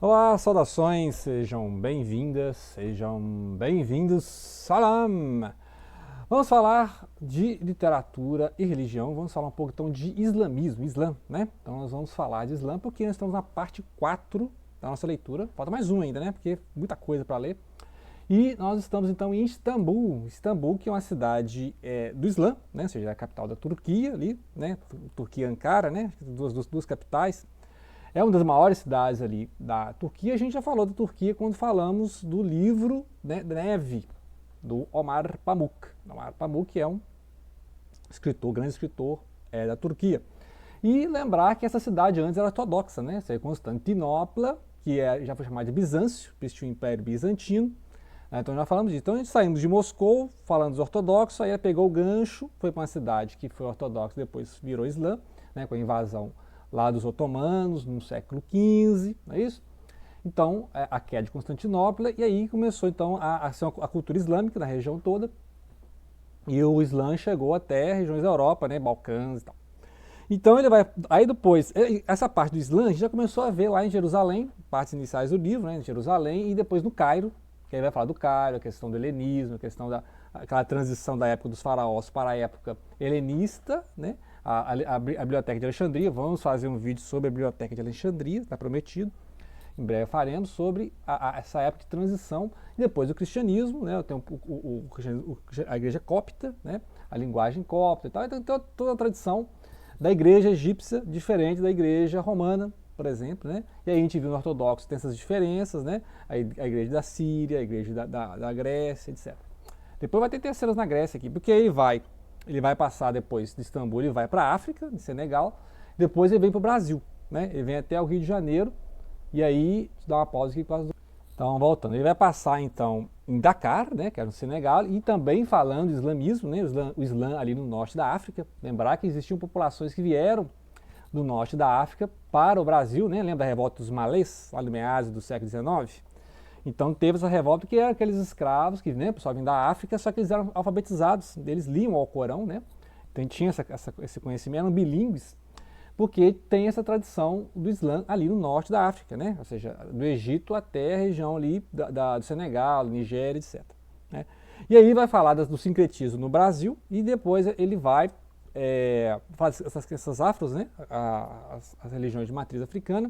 Olá, saudações, sejam bem-vindas, sejam bem-vindos. Salam! Vamos falar de literatura e religião, vamos falar um pouco então de islamismo, Islã, né? Então nós vamos falar de Islã porque nós estamos na parte 4 da nossa leitura, falta mais um ainda, né? Porque muita coisa para ler. E nós estamos então em Istambul, que é uma cidade do Islã, né? Ou seja, é a capital da Turquia ali, né? Turquia e Ankara, né? Duas capitais. É uma das maiores cidades ali da Turquia. A gente já falou da Turquia quando falamos do livro, né, Neve, do Omar Pamuk. Omar Pamuk é um escritor, grande escritor da Turquia. E lembrar que essa cidade antes era ortodoxa, né? Essa é Constantinopla, que já foi chamada de Bizâncio, o Império Bizantino. Então já falamos disso. Então a gente saímos de Moscou, falando dos ortodoxos, aí ela pegou o gancho, foi para uma cidade que foi ortodoxa, depois virou Islã, né, com a invasão lá dos otomanos, no século XV, não é isso? Então, a queda de Constantinopla, e aí começou então a cultura islâmica na região toda, e o Islã chegou até regiões da Europa, né, Balcãs e tal. Então ele vai, aí depois, essa parte do Islã a gente já começou a ver lá em Jerusalém, partes iniciais do livro, né, em Jerusalém, e depois no Cairo, que aí vai falar do Cairo, a questão do helenismo, a questão aquela transição da época dos faraós para a época helenista, né, a Biblioteca de Alexandria. Vamos fazer um vídeo sobre a Biblioteca de Alexandria, está prometido. Em breve faremos sobre essa época de transição. E depois o cristianismo, né? Tem a igreja cópita, né? A linguagem cópita e tal. Então tem toda a tradição da igreja egípcia diferente da igreja romana, por exemplo, né? E aí a gente viu no ortodoxo tem essas diferenças, né? A igreja da Síria, a igreja da Grécia, etc. Depois vai ter terceiras na Grécia aqui, porque ele vai passar depois de Istambul, ele vai para a África, em Senegal, depois ele vem para o Brasil, né? Ele vem até o Rio de Janeiro, e aí, dá uma pausa aqui quase. Então, voltando, ele vai passar então em Dakar, né, que era no Senegal, e também falando de islamismo, né, o Islã ali no norte da África. Lembrar que existiam populações que vieram do norte da África para o Brasil, né? Lembra da revolta dos malês, lá no meados do século XIX? Então teve essa revolta que eram aqueles escravos que, né, pessoal vinha da África, só que eles eram alfabetizados, eles liam o Alcorão, né? Então tinha esse conhecimento, eram bilíngues, porque tem essa tradição do Islã ali no norte da África, né? Ou seja, do Egito até a região ali do Senegal, Nigéria, etc. Né? E aí vai falar do sincretismo no Brasil e depois ele vai fazer essas afros, né? As religiões de matriz africana.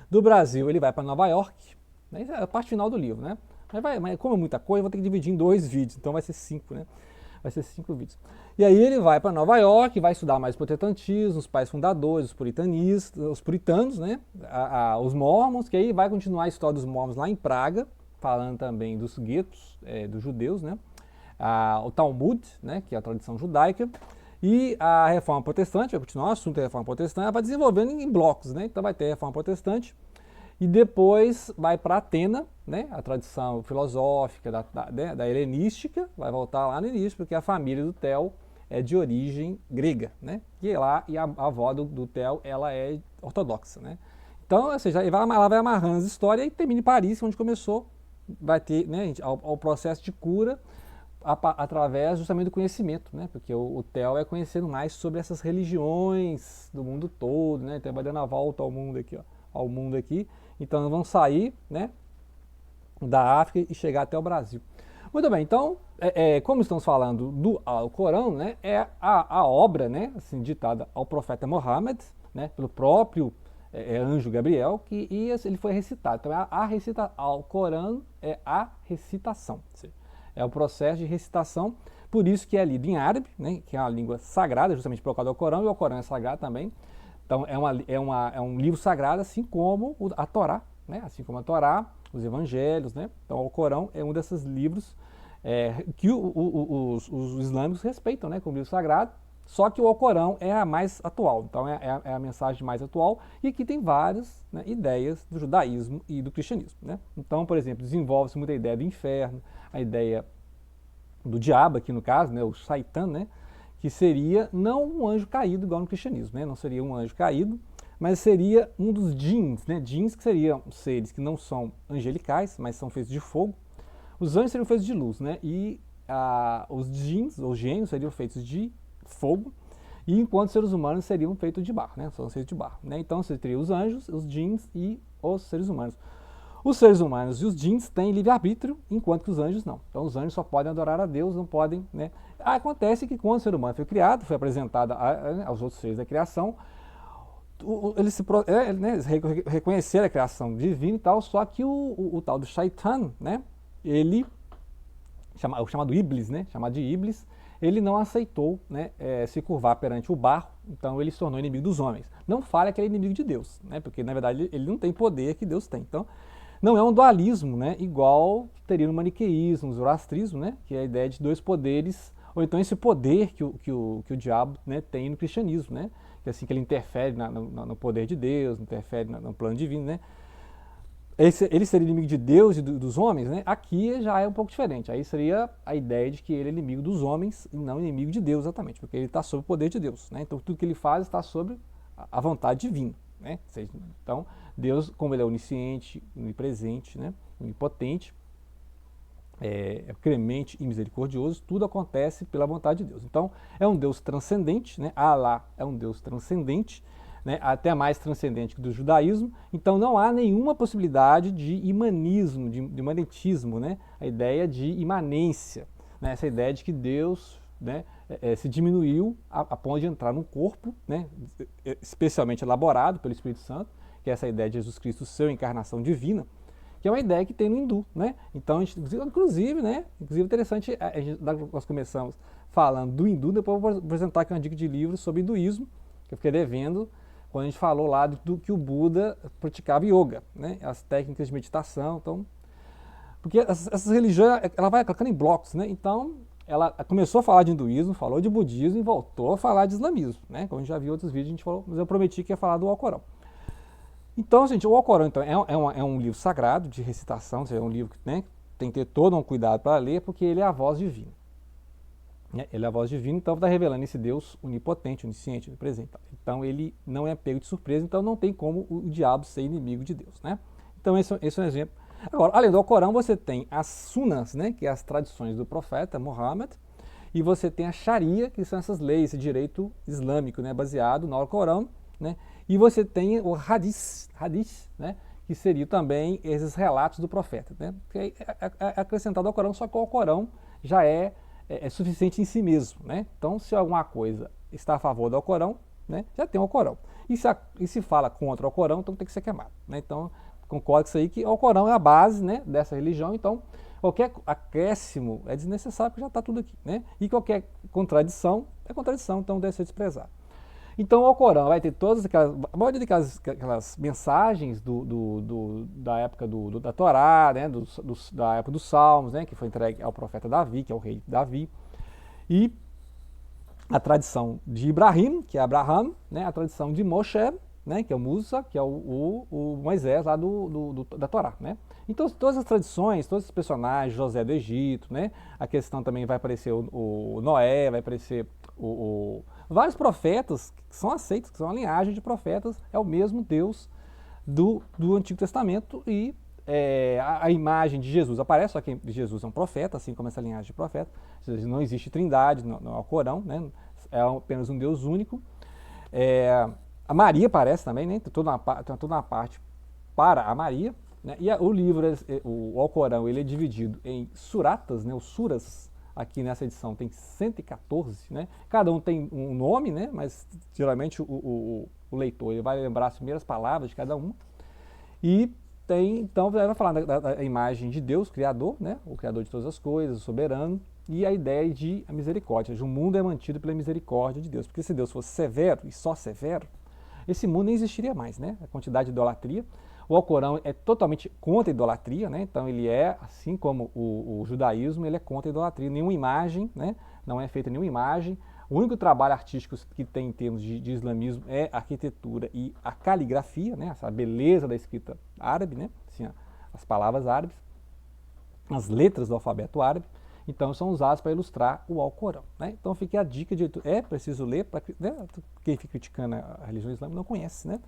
Do Brasil ele vai para Nova York, né? Essa é a parte final do livro, né? Mas como é muita coisa, eu vou ter que dividir em 2 vídeos, então vai ser 5, né? Vai ser 5 vídeos. E aí ele vai para Nova York, vai estudar mais protestantismo, os pais fundadores, os puritanos, né? Os mormons, que aí vai continuar a história dos mormons lá em Praga, falando também dos guetos dos judeus, né? O Talmud, né? Que é a tradição judaica. E a reforma protestante, vai continuar o assunto da reforma protestante, ela vai desenvolvendo em blocos, né? Então vai ter a reforma protestante, e depois vai para Atena, né, a tradição filosófica da helenística, vai voltar lá no início, porque a família do Theo é de origem grega, né? E a avó do Theo, ela é ortodoxa, né? Então, ou seja, ela vai amarrando as histórias e termina em Paris, onde começou, vai ter, né, ao processo de cura através justamente do conhecimento, né? Porque o Theo é conhecendo mais sobre essas religiões do mundo todo, né? Então vai dando a volta ao mundo aqui, ó, ao mundo aqui. Então nós vamos sair, né, da África e chegar até o Brasil. Muito bem, então, como estamos falando do Alcorão, né, é a obra, né, assim, ditada ao profeta Muhammad, né, pelo próprio anjo Gabriel, e ele foi recitado. Então, Alcorão é a recitação. É o processo de recitação, por isso que é lido em árabe, né, que é uma língua sagrada, justamente por causa do Alcorão, e o Alcorão é sagrado também. Então é um livro sagrado, assim como a Torá, né? Assim como a Torá, os Evangelhos, né? Então o Corão é um desses livros que os islâmicos respeitam, né? Como livro sagrado. Só que o Alcorão é a mais atual, então é a mensagem mais atual e que tem várias, né, ideias do judaísmo e do cristianismo, né? Então, por exemplo, desenvolve-se muita ideia do inferno, a ideia do diabo aqui no caso, né? O Shaitan, né? Que seria não um anjo caído igual no cristianismo, né? Não seria um anjo caído, mas seria um dos djinns, né? Djinns que seriam seres que não são angelicais, mas são feitos de fogo. Os anjos seriam feitos de luz, né? E os djinns, ou gênios, seriam feitos de fogo, e enquanto os seres humanos seriam feitos de barro, né? São seres de barro, né? Então você teria os anjos, os djinns e os seres humanos. Os seres humanos e os djinns têm livre-arbítrio, enquanto que os anjos não. Então os anjos só podem adorar a Deus, não podem, né? Acontece que quando o ser humano foi criado, foi apresentado aos outros seres da criação, eles reconheceram a criação divina e tal, só que o tal do Shaitan, né? Ele, o chamado Iblis, né? Chamado de Iblis, ele não aceitou, né, se curvar perante o barro, então ele se tornou inimigo dos homens. Não fala que ele é inimigo de Deus, né? Porque na verdade ele não tem poder que Deus tem. Então não é um dualismo, né? Igual teria no maniqueísmo, no zoroastrismo, né? Que é a ideia de dois poderes, ou então esse poder que o diabo, né, tem no cristianismo, né? Que é assim que ele interfere no poder de Deus, interfere no plano divino, né? Ele seria inimigo de Deus e dos homens, né? Aqui já é um pouco diferente. Aí seria a ideia de que ele é inimigo dos homens e não inimigo de Deus, exatamente, porque ele está sob o poder de Deus, né? Então tudo que ele faz está sob a vontade divina, né? Então Deus, como ele é onisciente, onipresente, né? Onipotente, clemente e misericordioso, tudo acontece pela vontade de Deus. Então é um Deus transcendente, né? Allah é um Deus transcendente, né, até mais transcendente que do judaísmo, então não há nenhuma possibilidade de imanismo, de imanentismo, né, a ideia de imanência, né, essa ideia de que Deus, né, se diminuiu a ponto de entrar num corpo, né, especialmente elaborado pelo Espírito Santo, que é essa ideia de Jesus Cristo ser encarnação divina, que é uma ideia que tem no hindu, né? Então, inclusive, né, interessante, nós começamos falando do hindu, depois eu vou apresentar aqui uma dica de livro sobre hinduísmo, que eu fiquei devendo, quando a gente falou lá do que o Buda praticava yoga, né? As técnicas de meditação, então, porque essas religiões, ela vai colocando em blocos, né? Então, ela começou a falar de hinduísmo, falou de budismo e voltou a falar de islamismo, né? Como a gente já viu em outros vídeos, a gente falou, mas eu prometi que ia falar do Alcorão. Então, gente, o Alcorão então, é um livro sagrado de recitação, ou seja, é um livro que, né, tem que ter todo um cuidado para ler, porque ele é a voz divina. Ele é a voz divina, então está revelando esse Deus onipotente, onisciente, onipresente. Então ele não é pego de surpresa, então não tem como o diabo ser inimigo de Deus, né? Então esse é um exemplo. Agora, além do Alcorão, você tem as sunas, né, que é as tradições do profeta Muhammad, e você tem a Sharia, que são essas leis, esse direito islâmico, né, baseado no Alcorão, né? E você tem o hadith, né, que seria também esses relatos do profeta, né? Que é acrescentado ao Alcorão, só que o Alcorão já é suficiente em si mesmo, né? Então, se alguma coisa está a favor do Alcorão, né, já tem o Alcorão. E se fala contra o Alcorão, então tem que ser queimado, né? Então, concordo com isso aí, que o Alcorão é a base, né, dessa religião, então qualquer acréscimo é desnecessário, porque já está tudo aqui, né? E qualquer contradição é contradição, então deve ser desprezado. Então o Alcorão vai ter todas a maioria daquelas mensagens da época da Torá, né, da época dos Salmos, né, que foi entregue ao profeta Davi, que é o rei Davi, e a tradição de Ibrahim, que é Abraham, né, a tradição de Moshe, né, que é o Musa, que é o Moisés lá da Torá, né? Então todas as tradições, todos os personagens, José do Egito, né, a questão também vai aparecer o Noé, vai aparecer vários profetas que são aceitos, que são a linhagem de profetas, é o mesmo Deus do Antigo Testamento, e a imagem de Jesus aparece, só que Jesus é um profeta, assim como essa linhagem de profeta. Não existe trindade no Alcorão, né? É apenas um Deus único. A Maria aparece também, né? Tem toda uma parte para a Maria, né? E o livro, o Alcorão, ele é dividido em suratas, né? Os suras. Aqui nessa edição tem 114, né? Cada um tem um nome, né? Mas geralmente o leitor ele vai lembrar as primeiras palavras de cada um. E então vai falar da imagem de Deus, Criador, né? O Criador de todas as coisas, o soberano, e a ideia de a misericórdia. O mundo é mantido pela misericórdia de Deus, porque se Deus fosse severo e só severo, esse mundo nem existiria mais, né? A quantidade de idolatria. O Alcorão é totalmente contra a idolatria, né? Então ele é, assim como o judaísmo, ele é contra a idolatria. Nenhuma imagem, né? Não é feita nenhuma imagem. O único trabalho artístico que tem em termos de islamismo é a arquitetura e a caligrafia, né? Essa beleza da escrita árabe, né? Assim, as palavras árabes, as letras do alfabeto árabe. Então são usados para ilustrar o Alcorão, né? Então fica a dica de preciso ler, né? Quem fica criticando a religião islâmica não conhece, né?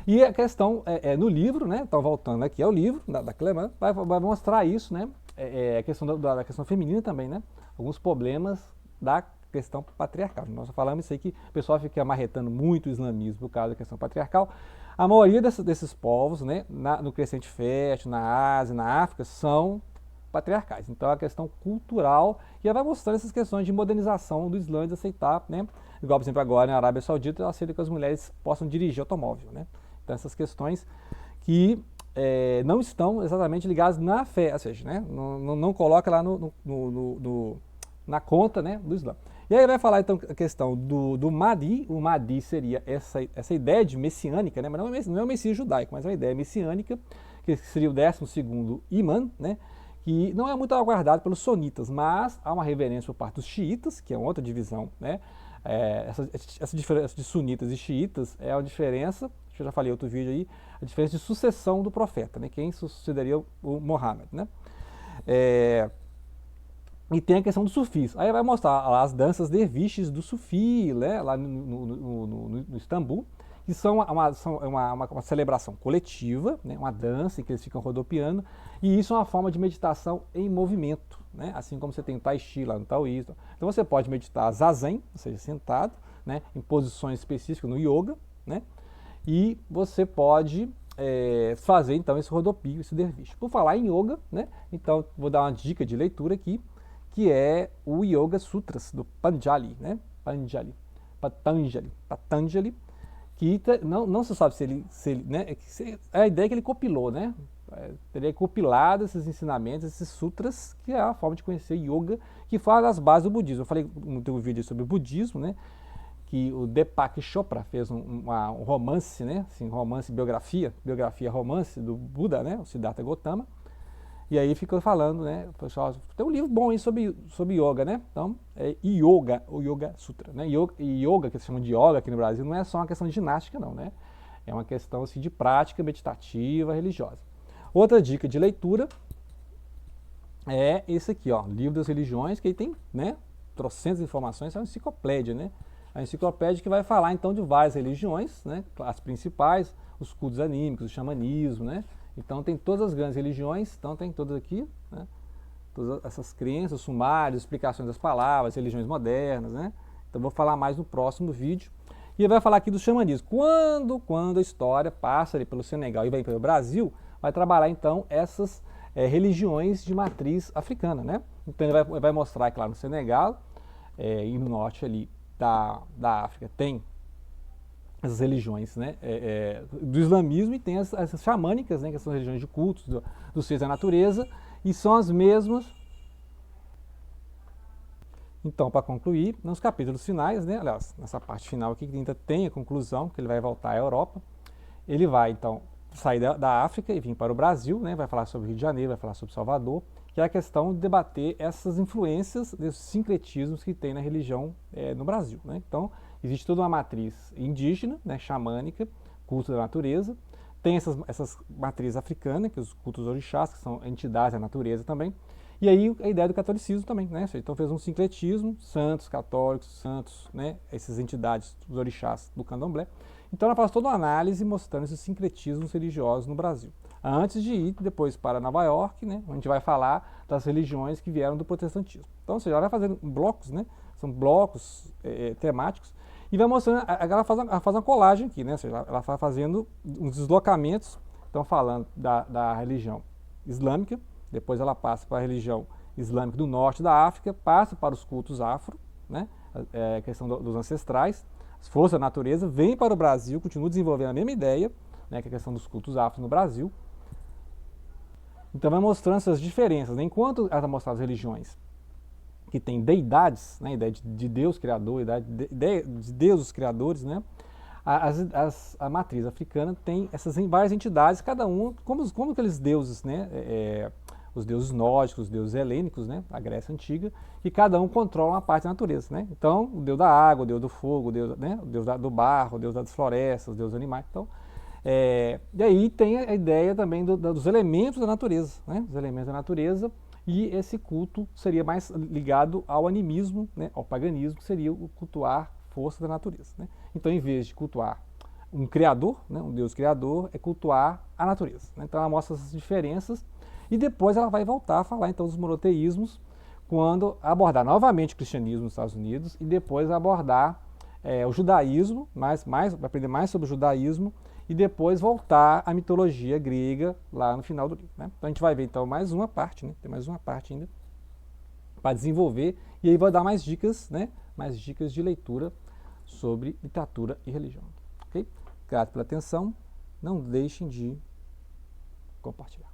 E a questão no livro, né? Então voltando aqui ao livro da Clemã, vai mostrar isso, né? A questão da questão feminina também, né? Alguns problemas da questão patriarcal. Nós falamos isso aí que o pessoal fica amarretando muito o islamismo por causa da questão patriarcal. A maioria desses povos, né, no Crescente Fértil, na Ásia, na África, são patriarcais. Então a questão cultural, e ela vai mostrando essas questões de modernização do Islã, de aceitar, né? Igual, por exemplo, agora na Arábia Saudita, ela aceita que as mulheres possam dirigir automóvel, né? Então essas questões que não estão exatamente ligadas na fé, ou seja, né? Não coloca lá na conta, né, do Islã. E aí vai falar então a questão do Mahdi. O Mahdi seria essa ideia de messiânica, né? Mas não é o Messias judaico, mas é uma ideia messiânica, que seria o 12º imã, né? Que não é muito aguardado pelos sunitas, mas há uma reverência por parte dos xiitas, que é uma outra divisão, né? Essa diferença de sunitas e xiitas é uma diferença, que eu já falei em outro vídeo aí, a diferença de sucessão do profeta, né? Quem sucederia o Muhammad, né? E tem a questão dos sufis. Aí vai mostrar lá as danças derviches do sufi, né? Lá no Istambul, que são uma celebração coletiva, né? Uma dança em que eles ficam rodopiando, e isso é uma forma de meditação em movimento, né? Assim como você tem o Tai Chi lá no Taoísmo. Então você pode meditar zazen, ou seja, sentado, né? Em posições específicas no yoga, né? E você pode fazer então esse rodopio, esse derviche. Por falar em yoga, né? Então vou dar uma dica de leitura aqui, que é o Yoga Sutras do Patanjali, né? Patanjali, que não se sabe se ele né? A ideia é que ele compilou, né? Teria compilado esses ensinamentos, esses sutras, que é a forma de conhecer yoga, que fala das bases do budismo. Eu falei no vídeo sobre o budismo, né? Que o Deepak Chopra fez um romance, né? Assim, biografia romance do Buda, né? O Siddhartha Gautama. E aí ficou falando, né? Pessoal, tem um livro bom aí sobre yoga, né? Então, o Yoga Sutra, né? Yoga, que se chama de yoga aqui no Brasil, não é só uma questão de ginástica, não, né? É uma questão assim, de prática meditativa, religiosa. Outra dica de leitura é esse aqui, ó, Livro das Religiões, que aí tem, né? Trocentas informações, é uma enciclopédia, né? A enciclopédia que vai falar então de várias religiões, né? As principais, os cultos anímicos, o xamanismo, né? Então tem todas as grandes religiões, então tem todas aqui, né? Todas essas crenças, sumários, explicações das palavras, religiões modernas, né? Então vou falar mais no próximo vídeo. E vai falar aqui do xamanismo. Quando a história passa ali pelo Senegal e vem para o Brasil, vai trabalhar então essas religiões de matriz africana, né? Então ele vai mostrar que lá no Senegal e no norte ali da África tem essas religiões, né, do islamismo, e tem essas xamânicas, né, que são religiões de cultos dos seres da natureza, e são as mesmas. Então, para concluir, nos capítulos finais, né, aliás, nessa parte final aqui, que ainda tem a conclusão, que ele vai voltar à Europa, ele vai, então, sair da África e vir para o Brasil, né, vai falar sobre o Rio de Janeiro, vai falar sobre Salvador, que é a questão de debater essas influências, desses sincretismos que tem na religião no Brasil, né. Então, existe toda uma matriz indígena, né, xamânica, culto da natureza. Tem essas matrizes africanas, que os cultos orixás, que são entidades da natureza também. E aí a ideia do catolicismo também, né? Então fez um sincretismo, santos, católicos, santos, né? Essas entidades, os orixás do candomblé. Então ela faz toda uma análise mostrando esses sincretismos religiosos no Brasil. Antes de ir depois para Nova York, né? Onde a gente vai falar das religiões que vieram do protestantismo. Então, ou seja, ela vai fazendo blocos, né? São blocos temáticos, e vai mostrando, ela faz uma colagem aqui, né? Ou seja, ela vai fazendo uns deslocamentos, então falando da religião islâmica, depois ela passa para a religião islâmica do norte da África, passa para os cultos afro, né? A questão dos ancestrais, as forças da natureza, vem para o Brasil, continua desenvolvendo a mesma ideia, né? Que é a questão dos cultos afro no Brasil. Então vai mostrando essas diferenças, né? Enquanto ela mostra as religiões que tem deidades, né, ideia de Deus criador, ideia de Deus os criadores, né, a matriz africana tem essas várias entidades, cada um, como aqueles deuses, né, os deuses nórdicos, os deuses helênicos, né, da Grécia Antiga, que cada um controla uma parte da natureza, né. Então, o deus da água, o deus do fogo, o deus, né, o deus do barro, o deus das florestas, o deus dos animais. Então, e aí tem a ideia também dos elementos da natureza, né, os elementos da natureza. E esse culto seria mais ligado ao animismo, né, ao paganismo, que seria o cultuar força da natureza, né? Então, em vez de cultuar um criador, né, um Deus criador, é cultuar a natureza, né? Então, ela mostra essas diferenças e depois ela vai voltar a falar então dos monoteísmos, quando abordar novamente o cristianismo nos Estados Unidos e depois abordar o judaísmo, vai aprender mais sobre o judaísmo e depois voltar à mitologia grega lá no final do livro, né? Então a gente vai ver então mais uma parte, né? Tem mais uma parte ainda para desenvolver, e aí vou dar mais dicas, né? Mais dicas de leitura sobre literatura e religião. Ok? Grato pela atenção, não deixem de compartilhar.